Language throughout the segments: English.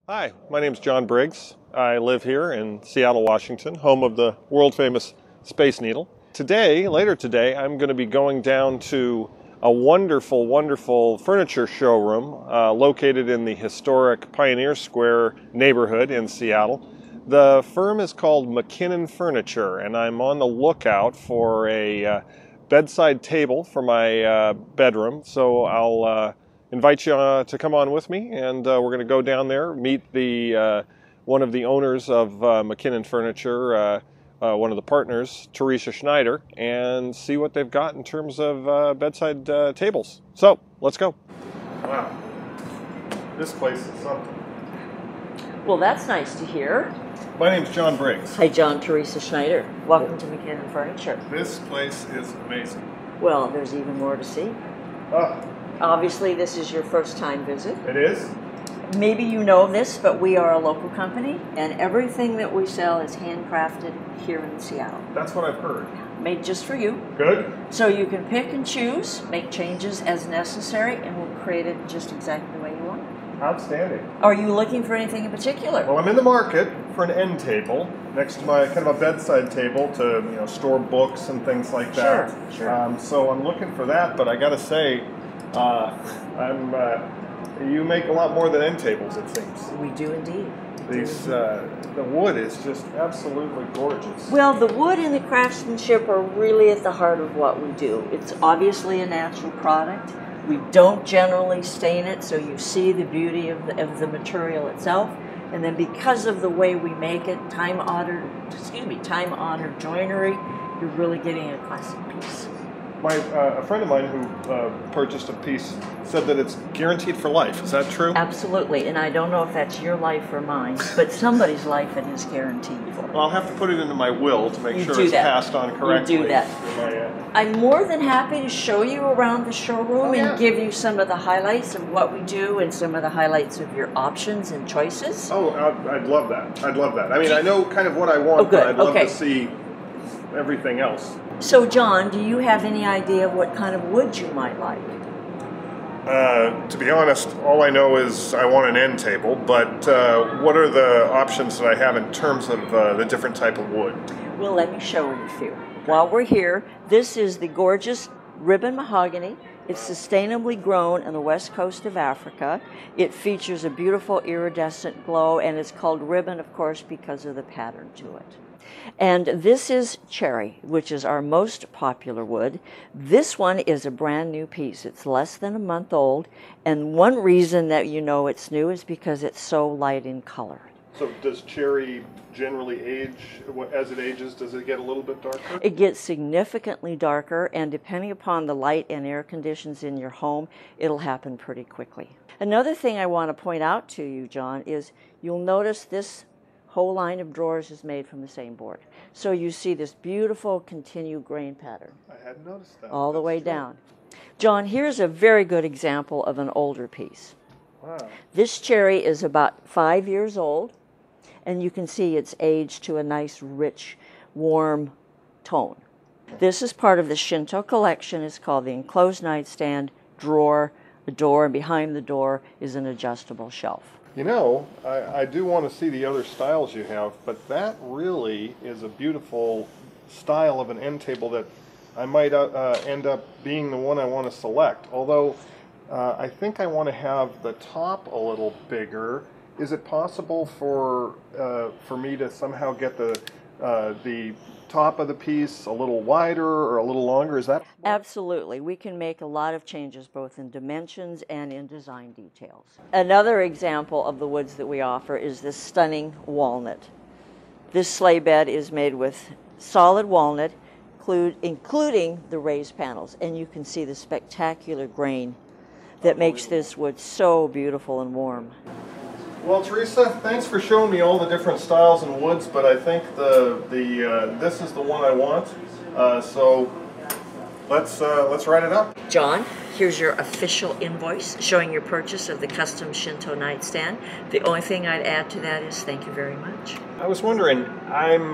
Hi, my name is John Briggs. I live here in Seattle, Washington, home of the world-famous Space Needle. Later today, I'm going to be going down to a wonderful, wonderful furniture showroom located in the historic Pioneer Square neighborhood in Seattle. The firm is called McKinnon Furniture, and I'm on the lookout for a bedside table for my bedroom, so I'll invite you to come on with me, and we're going to go down there, meet the one of the owners of McKinnon Furniture, one of the partners, Teresa Schneider, and see what they've got in terms of bedside tables. So, let's go. Wow, this place is something. Well, that's nice to hear. My name's John Briggs. Hi, John. Teresa Schneider. Welcome to McKinnon Furniture. This place is amazing. Well, there's even more to see. Obviously, this is your first time visit. It is? Maybe you know this, but we are a local company, and everything that we sell is handcrafted here in Seattle. That's what I've heard. Made just for you. Good. So you can pick and choose, make changes as necessary, and we'll create it just exactly the way you want it. Outstanding. Are you looking for anything in particular? Well, I'm in the market for an end table next to my kind of a bedside table to store books and things like that. Sure. So I'm looking for that, but I got to say, you make a lot more than end tables, it seems. We do indeed. The wood is just absolutely gorgeous. Well, the wood and the craftsmanship are really at the heart of what we do. It's obviously a natural product. We don't generally stain it, so you see the beauty of the material itself. And then because of the way we make it, time-honored joinery, you're really getting a classic piece. A friend of mine who purchased a piece said that it's guaranteed for life. Is that true? Absolutely, and I don't know if that's your life or mine, but somebody's life it is guaranteed for. Well, I'll have to put it into my will to make sure it's passed on correctly. You do that. I'm more than happy to show you around the showroom and give you some of the highlights of what we do and some of the highlights of your options and choices. Oh, I'd love that. I'd love that. I mean, I know kind of what I want, but I'd love to see everything else. So, John, do you have any idea of what kind of wood you might like? To be honest, all I know is I want an end table, but what are the options that I have in terms of the different type of wood? Well, let me show you a few. While we're here, this is the gorgeous ribbon mahogany. It's sustainably grown on the west coast of Africa. It features a beautiful iridescent glow, and it's called ribbon, of course, because of the pattern to it. And this is cherry, which is our most popular wood. This one is a brand new piece. It's less than a month old, and one reason that you know it's new is because it's so light in color. So does cherry generally age, as it ages, does it get a little bit darker? It gets significantly darker, and depending upon the light and air conditions in your home, it'll happen pretty quickly. Another thing I want to point out to you, John, is you'll notice this whole line of drawers is made from the same board. So you see this beautiful continued grain pattern. I hadn't noticed that. All the way down. John, here's a very good example of an older piece. Wow. This cherry is about 5 years old, and you can see it's aged to a nice, rich, warm tone. This is part of the Shinto collection. It's called the enclosed nightstand, drawer, a door, and behind the door is an adjustable shelf. You know, I do want to see the other styles you have, but that really is a beautiful style of an end table that I might end up being the one I want to select. Although I think I want to have the top a little bigger. Is it possible for me to somehow get the top of the piece a little wider or a little longer? Is that possible? Absolutely. We can make a lot of changes both in dimensions and in design details. Another example of the woods that we offer is this stunning walnut. This sleigh bed is made with solid walnut, including the raised panels, and you can see the spectacular grain that makes this wood so beautiful and warm. Well, Teresa, thanks for showing me all the different styles and woods, but I think this is the one I want. So let's write it up. John, here's your official invoice showing your purchase of the custom Shinto nightstand. The only thing I'd add to that is thank you very much. I was wondering, I'm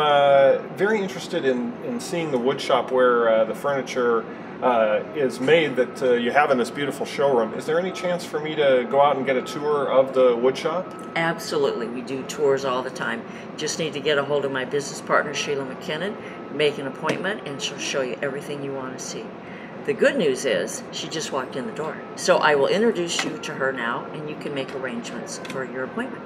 very interested in seeing the wood shop where the furniture is made that you have in this beautiful showroom. Is there any chance for me to go out and get a tour of the wood shop? Absolutely. We do tours all the time. Just need to get a hold of my business partner, Sheila McKinnon, make an appointment, and she'll show you everything you want to see. The good news is she just walked in the door. So I will introduce you to her now, and you can make arrangements for your appointment.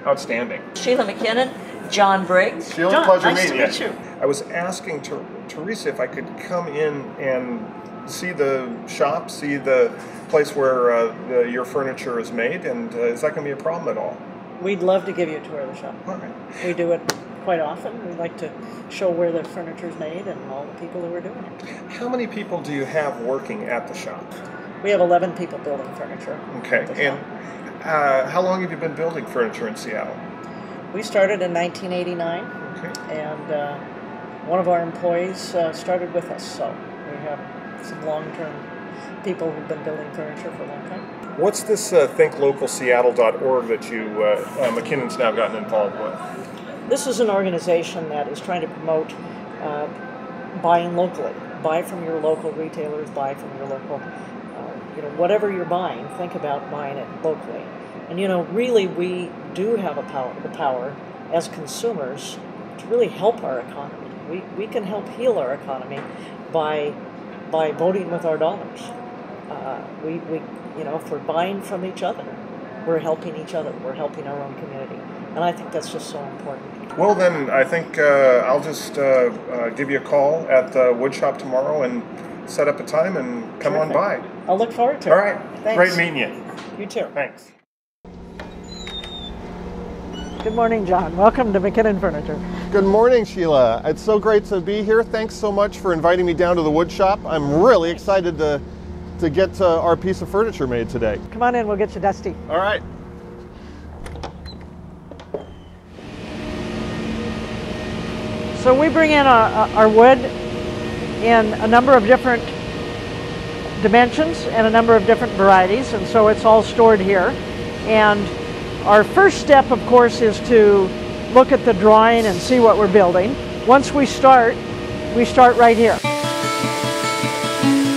Outstanding. Sheila McKinnon, John Briggs. Sheila, John, pleasure nice meeting to meet you. I was asking Teresa if I could come in and see the shop, see the place where your furniture is made, and is that going to be a problem at all? We'd love to give you a tour of the shop. All right. We do it quite often. We like to show where the furniture is made and all the people who are doing it. How many people do you have working at the shop? We have 11 people building furniture. Okay. And how long have you been building furniture in Seattle? We started in 1989, Okay. and one of our employees started with us, so we have some long-term people who've been building furniture for a long time. What's this thinklocalseattle.org that you, McKinnon's now gotten involved with? This is an organization that is trying to promote buying locally. Buy from your local retailers, buy from your local, whatever you're buying, think about buying it locally. And really we do have the power as consumers to really help our economy. We can help heal our economy by voting with our dollars. If we're buying from each other, we're helping each other, we're helping our own community. And I think that's just so important. Well then, I think I'll just give you a call at the wood shop tomorrow and set up a time and come on by. I'll look forward to it. All right. Thanks. Great meeting you. You too. Thanks. Good morning, John. Welcome to McKinnon Furniture. Good morning, Sheila. It's so great to be here. Thanks so much for inviting me down to the wood shop. I'm really excited to get our piece of furniture made today. Come on in, we'll get you dusty. All right. So we bring in our wood in a number of different dimensions and a number of different varieties, and so it's all stored here. And our first step, of course, is to look at the drawing and see what we're building. Once we start right here.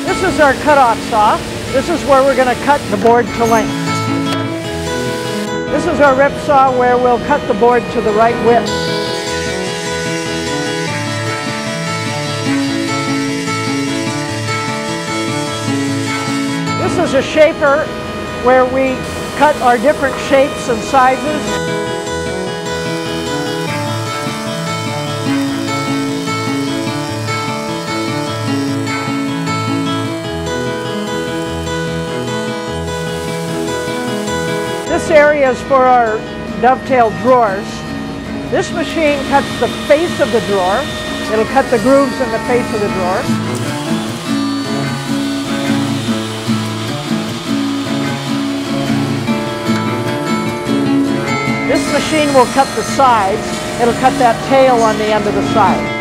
This is our cutoff saw. This is where we're going to cut the board to length. This is our rip saw where we'll cut the board to the right width. This is a shaper where we cut our different shapes and sizes. This area is for our dovetail drawers. This machine cuts the face of the drawer. It'll cut the grooves in the face of the drawer. This machine will cut the sides. It'll cut that tail on the end of the side.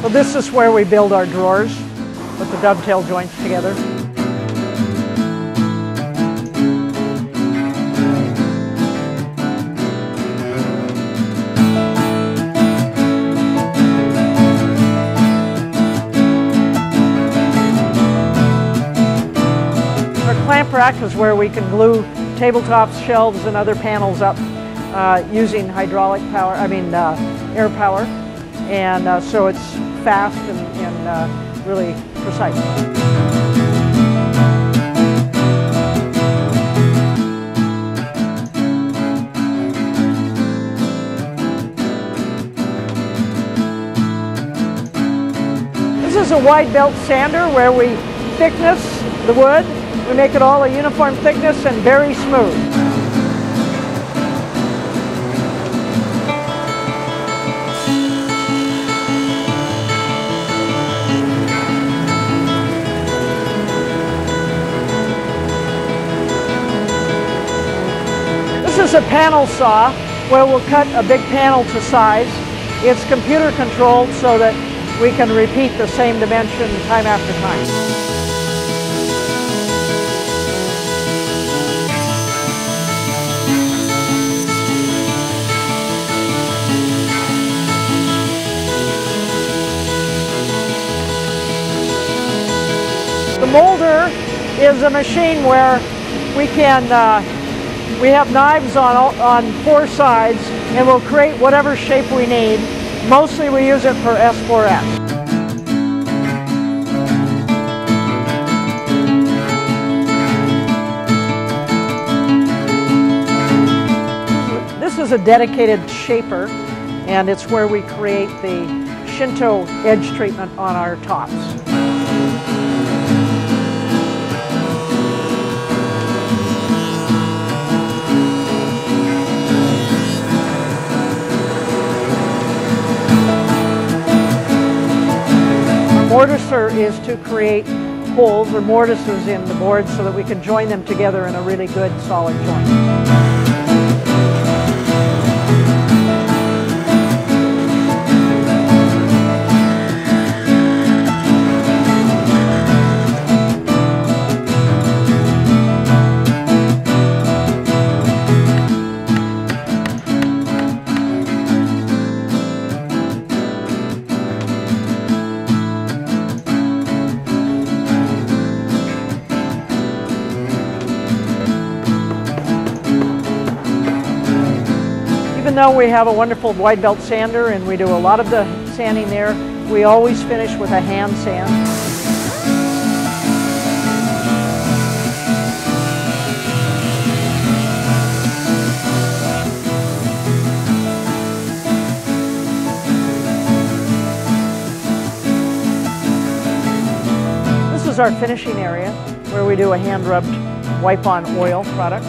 So this is where we build our drawers, put the dovetail joints together. Clamp rack is where we can glue tabletops, shelves, and other panels up using hydraulic power, air power, and so it's fast and really precise. This is a wide belt sander where we thickness the wood. We make it all a uniform thickness and very smooth. This is a panel saw where we'll cut a big panel to size. It's computer controlled so that we can repeat the same dimension time after time. The molder is a machine where we have knives on 4 sides, and we'll create whatever shape we need. Mostly we use it for S4S. This is a dedicated shaper, and it's where we create the Shinto edge treatment on our tops. Mortiser is to create holes or mortises in the boards so that we can join them together in a really good solid joint. Even though we have a wonderful wide belt sander and we do a lot of the sanding there, we always finish with a hand sand. This is our finishing area where we do a hand rubbed wipe-on oil product.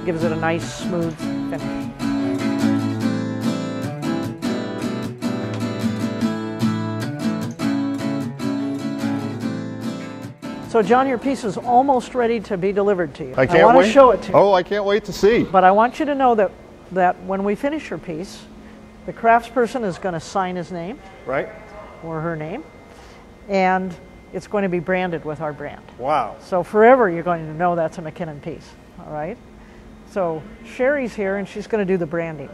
Gives it a nice smooth finish. So John, your piece is almost ready to be delivered to you. I want to show it to you. Oh, I can't wait to see. But I want you to know that when we finish your piece, the craftsperson is going to sign his name. Right? Or her name. And it's going to be branded with our brand. Wow. So forever you're going to know that's a McKinnon piece. All right? So Sherry's here and she's going to do the branding.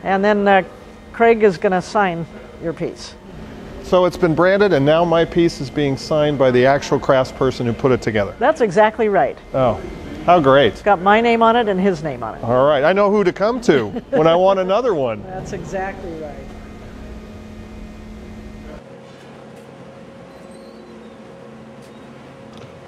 And then Craig is going to sign your piece. So it's been branded and now my piece is being signed by the actual craftsperson who put it together. That's exactly right. Oh, how great. It's got my name on it and his name on it. All right, I know who to come to when I want another one. That's exactly right.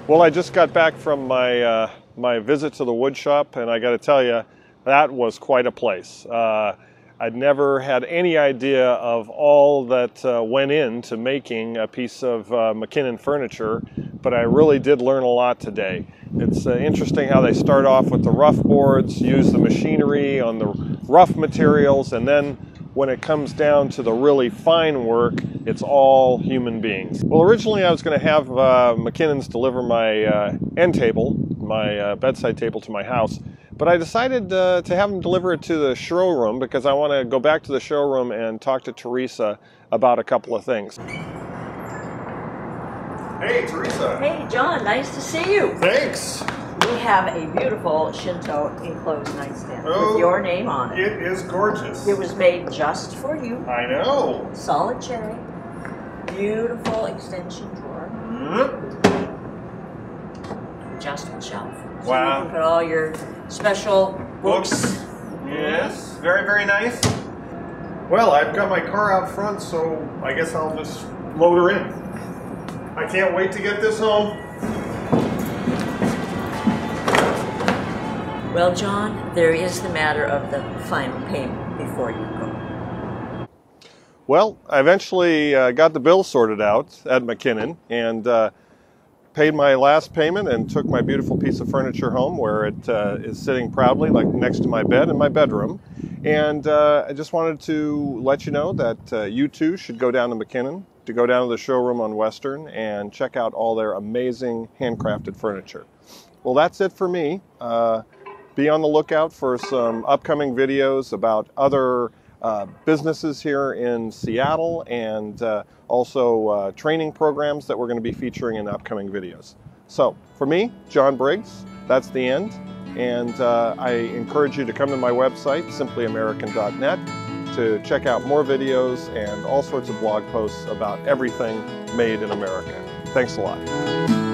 Well, I just got back from my my visit to the wood shop, and I got to tell you, that was quite a place. I'd never had any idea of all that went into making a piece of McKinnon Furniture, but I really did learn a lot today. It's interesting how they start off with the rough boards, use the machinery on the rough materials, and then when it comes down to the really fine work, it's all human beings. Well, originally I was going to have McKinnon's deliver my end table, my bedside table to my house, but I decided to have them deliver it to the showroom because I want to go back to the showroom and talk to Teresa about a couple of things. Hey, Teresa. Hey, John, nice to see you. Thanks. We have a beautiful Shinto enclosed nightstand Oh, with your name on it. It is gorgeous. It was made just for you. I know. Solid cherry. Beautiful extension drawer. Adjustable shelf. So Wow. you can put all your special books. Yes, very, very nice. Well, I've got my car out front, so I guess I'll just load her in. I can't wait to get this home. Well, John, there is the matter of the final payment before you go. Well, I eventually got the bill sorted out at McKinnon and paid my last payment and took my beautiful piece of furniture home where it is sitting proudly like next to my bed in my bedroom. And I just wanted to let you know that you too should go down to McKinnon, to go down to the showroom on Western and check out all their amazing handcrafted furniture. Well, that's it for me. Be on the lookout for some upcoming videos about other businesses here in Seattle and also training programs that we're going to be featuring in upcoming videos. So for me, John Briggs, that's the end. And I encourage you to come to my website, simplyamerican.net, to check out more videos and all sorts of blog posts about everything made in America. Thanks a lot.